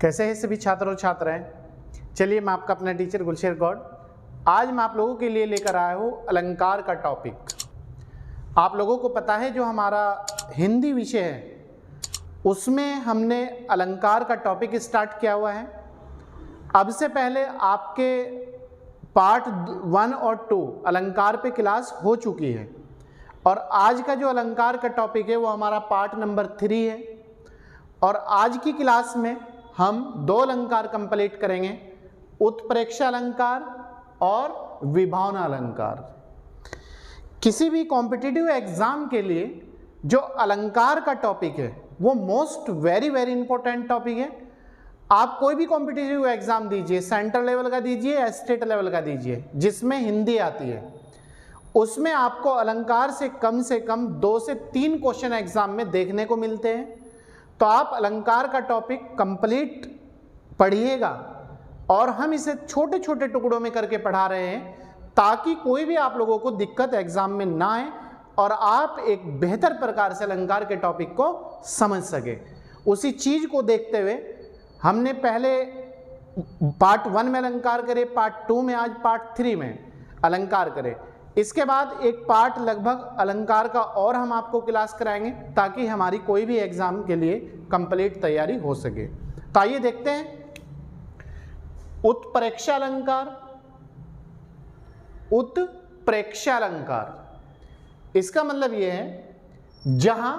कैसे हैं सभी छात्र और छात्राएं। चलिए, मैं आपका अपना टीचर गुलशेर गौड़ आज मैं आप लोगों के लिए लेकर आया हूँ अलंकार का टॉपिक। आप लोगों को पता है जो हमारा हिंदी विषय है उसमें हमने अलंकार का टॉपिक स्टार्ट किया हुआ है। अब से पहले आपके पार्ट 1 और 2 अलंकार पे क्लास हो चुकी है और आज का जो अलंकार का टॉपिक है वो हमारा पार्ट नंबर 3 है। और आज की क्लास में हम 2 अलंकार कंप्लीट करेंगे, उत्प्रेक्षा अलंकार और विभावना अलंकार। किसी भी कॉम्पिटिटिव एग्जाम के लिए जो अलंकार का टॉपिक है वो मोस्ट वेरी इंपॉर्टेंट टॉपिक है। आप कोई भी कॉम्पिटिटिव एग्जाम दीजिए, सेंट्रल लेवल का दीजिए या स्टेट लेवल का दीजिए, जिसमें हिंदी आती है उसमें आपको अलंकार से कम 2 से 3 क्वेश्चन एग्जाम में देखने को मिलते हैं। तो आप अलंकार का टॉपिक कंप्लीट पढ़िएगा और हम इसे छोटे छोटे टुकड़ों में करके पढ़ा रहे हैं ताकि कोई भी आप लोगों को दिक्कत एग्जाम में ना आए और आप एक बेहतर प्रकार से अलंकार के टॉपिक को समझ सके। उसी चीज को देखते हुए हमने पहले पार्ट 1 में अलंकार करे, पार्ट 2 में आज पार्ट 3 में अलंकार करे। इसके बाद एक पार्ट लगभग अलंकार का और हम आपको क्लास कराएंगे ताकि हमारी कोई भी एग्जाम के लिए कंप्लीट तैयारी हो सके। तो आइए देखते हैं उत्प्रेक्षा अलंकार। उत्प्रेक्षा अलंकार इसका मतलब यह है जहां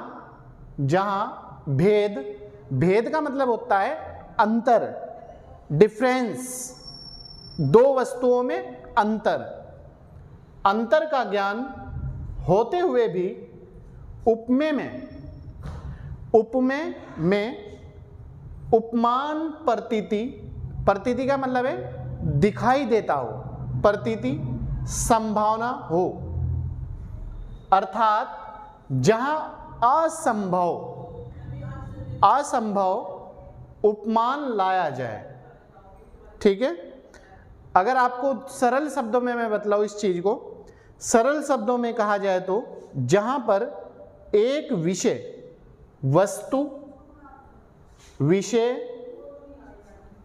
भेद का मतलब होता है अंतर, डिफरेंस, 2 वस्तुओं में अंतर का ज्ञान होते हुए भी उपमेय में उपमान प्रतीति का मतलब है दिखाई देता हो, प्रतीति संभावना हो, अर्थात जहां असंभव उपमान लाया जाए। ठीक है, अगर आपको सरल शब्दों में मैं बतलाऊं इस चीज को, सरल शब्दों में कहा जाए तो जहां पर एक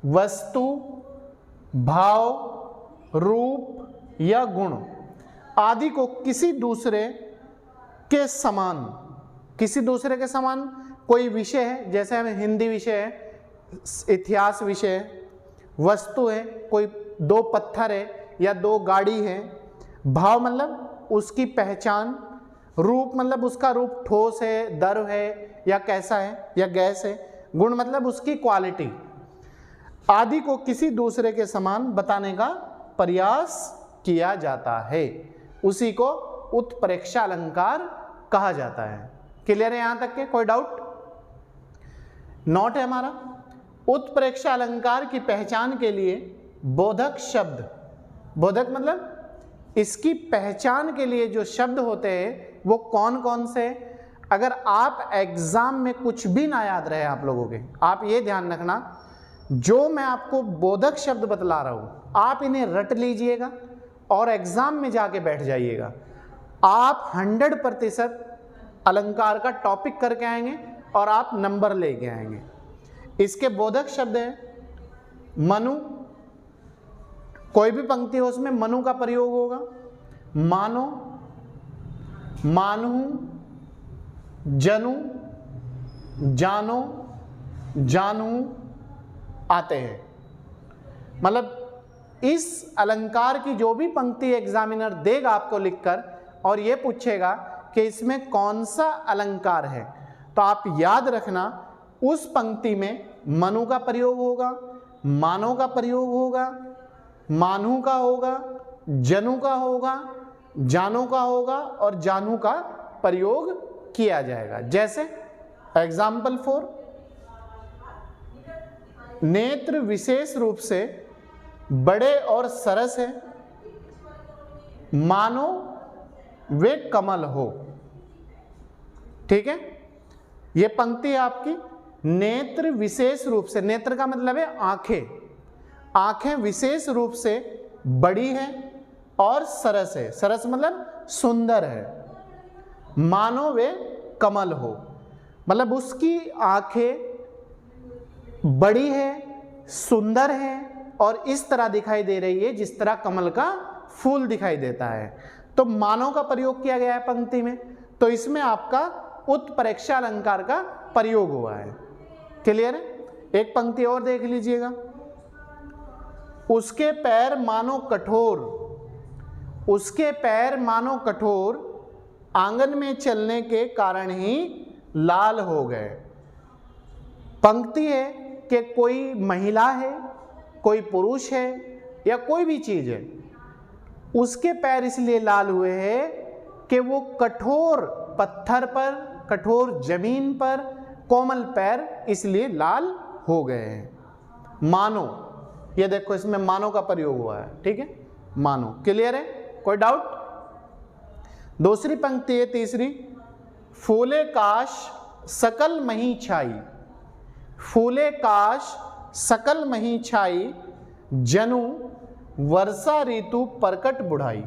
वस्तु, भाव, रूप या गुण आदि को किसी दूसरे के समान कोई विषय है, जैसे हमें हिंदी विषय है, इतिहास विषय है, वस्तु है, कोई 2 पत्थर है या 2 गाड़ी है, भाव मतलब उसकी पहचान, रूप मतलब उसका रूप ठोस है, द्रव है या कैसा है या गैस है, गुण मतलब उसकी क्वालिटी आदि को किसी दूसरे के समान बताने का प्रयास किया जाता है, उसी को उत्प्रेक्षा अलंकार कहा जाता है। क्लियर है यहां तक के? कोई डाउट? नोट है हमारा उत्प्रेक्षा अलंकार की पहचान के लिए बोधक शब्द, बोधक मतलब इसकी पहचान के लिए जो शब्द होते हैं वो कौन कौन से? अगर आप एग्जाम में कुछ भी ना याद रहे आप लोगों के, आप ये ध्यान रखना जो मैं आपको बोधक शब्द बतला रहा हूं आप इन्हें रट लीजिएगा और एग्जाम में जाके बैठ जाइएगा। आप 100% अलंकार का टॉपिक करके आएंगे और आप नंबर लेके आएंगे। इसके बोधक शब्द है मनु, कोई भी पंक्ति हो उसमें मनु का प्रयोग होगा, मानो, मानहु, जनु, जानो, जानू आते हैं। मतलब इस अलंकार की जो भी पंक्ति एग्जामिनर देगा आपको लिखकर और ये पूछेगा कि इसमें कौन सा अलंकार है, तो आप याद रखना उस पंक्ति में मनु का प्रयोग होगा, मानो का प्रयोग होगा, मानहु का होगा, जनु का होगा, जानो का होगा और जानू का प्रयोग किया जाएगा। जैसे एग्जाम्पल 4, नेत्र विशेष रूप से बड़े और सरस है, मानो वे कमल हो। ठीक है, यह पंक्ति है आपकी। नेत्र विशेष रूप से, नेत्र का मतलब है आंखें विशेष रूप से बड़ी है और सरस है, सरस मतलब सुंदर है, मानो वे कमल हो, मतलब उसकी आंखें बड़ी है सुंदर है और इस तरह दिखाई दे रही है जिस तरह कमल का फूल दिखाई देता है। तो मानव का प्रयोग किया गया है पंक्ति में, तो इसमें आपका उत्प्रेक्षा अलंकार का प्रयोग हुआ है। क्लियर है? एक पंक्ति और देख लीजिएगा, उसके पैर मानो कठोर, उसके पैर मानो कठोर, आंगन में चलने के कारण ही लाल हो गए। पंक्ति है कि कोई महिला है, कोई पुरुष है या कोई भी चीज है, उसके पैर इसलिए लाल हुए हैं कि वो कठोर पत्थर पर, कठोर जमीन पर कोमल पैर इसलिए लाल हो गए हैं। मानो, ये देखो इसमें मानो का प्रयोग हुआ है, ठीक है, मानो। क्लियर है? कोई डाउट? दूसरी पंक्ति है, तीसरी, फूले काश सकल मही छाई, फूले काश सकल मही छाई, जनु वर्षा ऋतु परकट बुढ़ाई।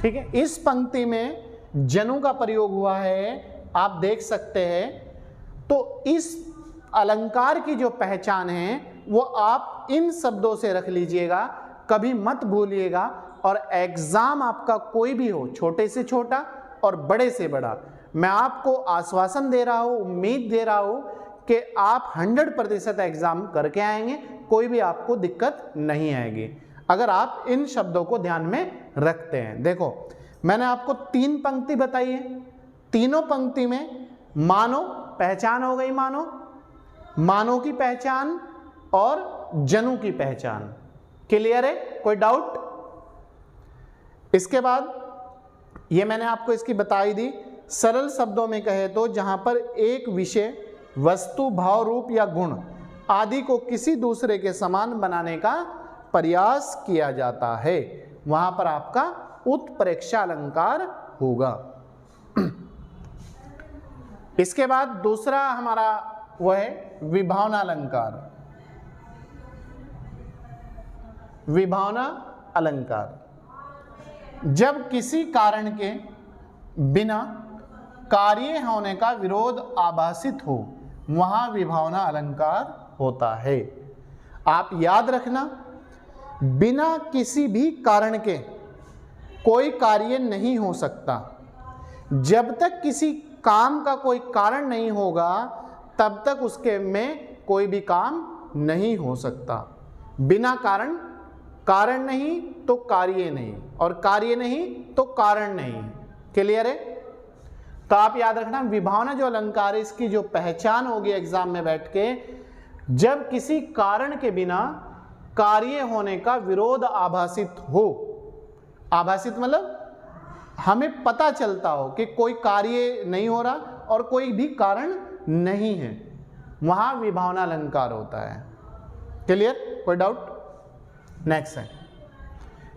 ठीक है, इस पंक्ति में जनु का प्रयोग हुआ है, आप देख सकते हैं। तो इस अलंकार की जो पहचान है वो आप इन शब्दों से रख लीजिएगा, कभी मत भूलिएगा। और एग्जाम आपका कोई भी हो, छोटे से छोटा और बड़े से बड़ा, मैं आपको आश्वासन दे रहा हूं, उम्मीद दे रहा हूं कि आप 100% एग्जाम करके आएंगे, कोई भी आपको दिक्कत नहीं आएगी अगर आप इन शब्दों को ध्यान में रखते हैं। देखो मैंने आपको 3 पंक्ति बताई है, तीनों पंक्ति में मानो पहचान हो गई, मानो, मानो की पहचान और जनु की पहचान। क्लियर है? कोई डाउट? इसके बाद ये मैंने आपको इसकी बताई दी। सरल शब्दों में कहे तो जहां पर एक विषय, वस्तु, भाव, रूप या गुण आदि को किसी दूसरे के समान बनाने का प्रयास किया जाता है, वहां पर आपका उत्प्रेक्षा अलंकार होगा। इसके बाद दूसरा हमारा वह है विभावना अलंकार। विभावना अलंकार, जब किसी कारण के बिना कार्य होने का विरोध आभासित हो, वहां विभावना अलंकार होता है। आप याद रखना, बिना किसी भी कारण के कोई कार्य नहीं हो सकता। जब तक किसी काम का कोई कारण नहीं होगा तब तक उसके में कोई भी काम नहीं हो सकता। बिना कारण, कारण नहीं तो कार्य नहीं, और कार्य नहीं तो कारण नहीं। क्लियर है? तो आप याद रखना, विभावना जो अलंकार है इसकी जो पहचान होगी एग्जाम में बैठ के, जब किसी कारण के बिना कार्य होने का विरोध आभासित हो। आभासित मतलब हमें पता चलता हो कि कोई कार्य नहीं हो रहा और कोई भी कारण नहीं है, वहां विभावना अलंकार होता है। क्लियर? कोई डाउट? नेक्स्ट है,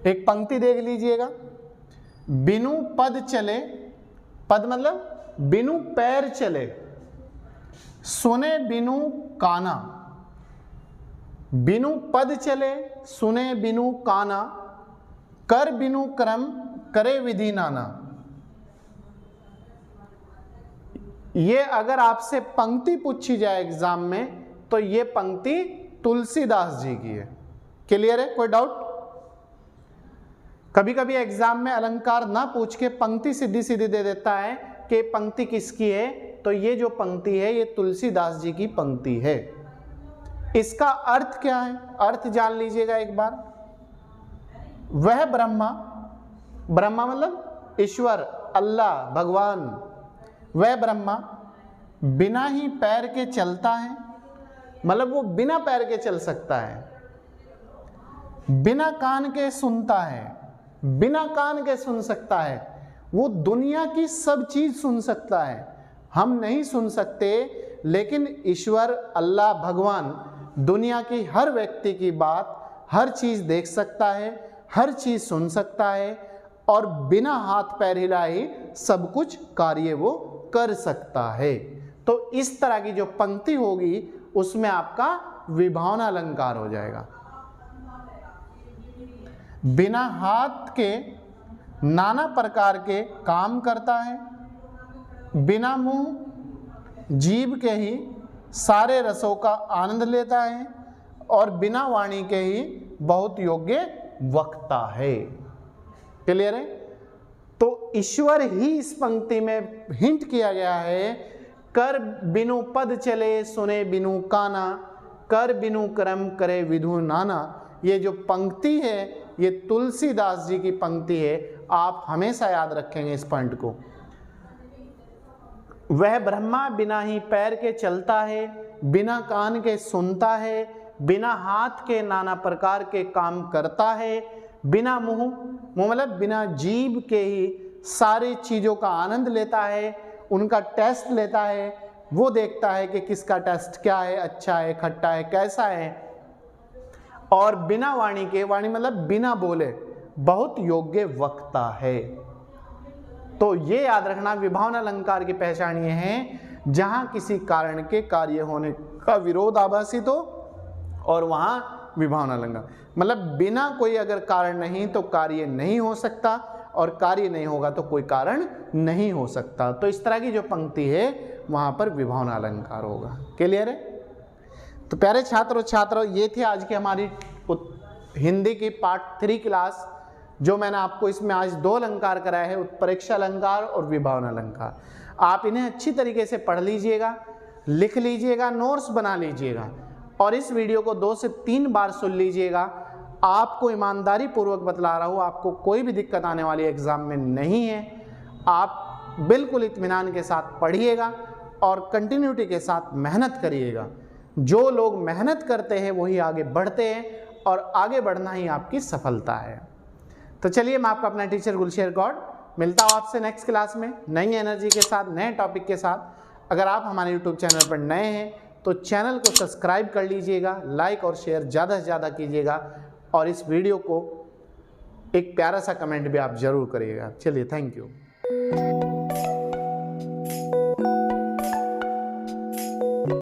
एक पंक्ति देख लीजिएगा, बिनु पद चले, पद मतलब बिनु पैर चले, सुने बिनु काना, बिनु पद चले, सुने बिनु काना, कर बिनु क्रम, करे विधि नाना। ये अगर आपसे पंक्ति पूछी जाए एग्जाम में तो ये पंक्ति तुलसीदास जी की है। क्लियर है? कोई डाउट? कभी कभी एग्जाम में अलंकार ना पूछ के पंक्ति सीधी सीधी दे देता है कि पंक्ति किसकी है, तो ये जो पंक्ति है ये तुलसीदास जी की पंक्ति है। इसका अर्थ क्या है? अर्थ जान लीजिएगा एक बार। वह ब्रह्मा, ब्रह्मा मतलब ईश्वर, अल्लाह, भगवान, वह ब्रह्मा बिना ही पैर के चलता है, मतलब वो बिना पैर के चल सकता है, बिना कान के सुनता है, बिना कान के सुन सकता है, वो दुनिया की सब चीज सुन सकता है, हम नहीं सुन सकते, लेकिन ईश्वर, अल्लाह, भगवान दुनिया की हर व्यक्ति की बात, हर चीज देख सकता है, हर चीज सुन सकता है और बिना हाथ पैर हिलाए सब कुछ कार्य वो कर सकता है। तो इस तरह की जो पंक्ति होगी उसमें आपका विभावना अलंकार हो जाएगा। बिना हाथ के नाना प्रकार के काम करता है, बिना मुंह जीभ के ही सारे रसों का आनंद लेता है और बिना वाणी के ही बहुत योग्य वक्ता है। क्लियर है? तो ईश्वर ही इस पंक्ति में हिंट किया गया है, कर बिनु पद चले सुने बिनु काना, कर बिनु कर्म करे विधु नाना। ये जो पंक्ति है ये तुलसीदास जी की पंक्ति है, आप हमेशा याद रखेंगे इस पॉइंट को। वह ब्रह्मा बिना ही पैर के चलता है, बिना कान के सुनता है, बिना हाथ के नाना प्रकार के काम करता है, बिना मुंह मतलब बिना जीभ के ही सारी चीज़ों का आनंद लेता है, उनका टेस्ट लेता है, वो देखता है कि किसका टेस्ट क्या है, अच्छा है, खट्टा है, कैसा है, और बिना वाणी के, वाणी मतलब बिना बोले, बहुत योग्य वक्ता है। तो ये याद रखना, विभावन अलंकार की पहचान ये है जहां किसी कारण के कार्य होने का विरोध आभासित हो और वहां विभावन अलंकार मतलब बिना कोई अगर कारण नहीं तो कार्य नहीं हो सकता, और कार्य नहीं होगा तो कोई कारण नहीं हो सकता। तो इस तरह की जो पंक्ति है वहां पर विभावन अलंकार होगा। क्लियर है? तो प्यारे छात्र और छात्राओं, ये थे आज की हमारी हिंदी की पार्ट 3 क्लास, जो मैंने आपको इसमें आज 2 अलंकार कराए हैं, उत्प्रेक्षा अलंकार और विभावन अलंकार। आप इन्हें अच्छी तरीके से पढ़ लीजिएगा, लिख लीजिएगा, नोट्स बना लीजिएगा और इस वीडियो को 2 से 3 बार सुन लीजिएगा। आपको ईमानदारी पूर्वक बतला रहा हूँ, आपको कोई भी दिक्कत आने वाली एग्जाम में नहीं है। आप बिल्कुल इत्मीनान के साथ पढ़िएगा और कंटिन्यूटी के साथ मेहनत करिएगा। जो लोग मेहनत करते हैं वही आगे बढ़ते हैं और आगे बढ़ना ही आपकी सफलता है। तो चलिए, मैं आपका अपना टीचर गुलशेर गॉड मिलता हूँ आपसे नेक्स्ट क्लास में नई एनर्जी के साथ, नए टॉपिक के साथ। अगर आप हमारे यूट्यूब चैनल पर नए हैं तो चैनल को सब्सक्राइब कर लीजिएगा, लाइक और शेयर ज़्यादा से ज़्यादा कीजिएगा और इस वीडियो को एक प्यारा सा कमेंट भी आप ज़रूर करिएगा। चलिए, थैंक यू।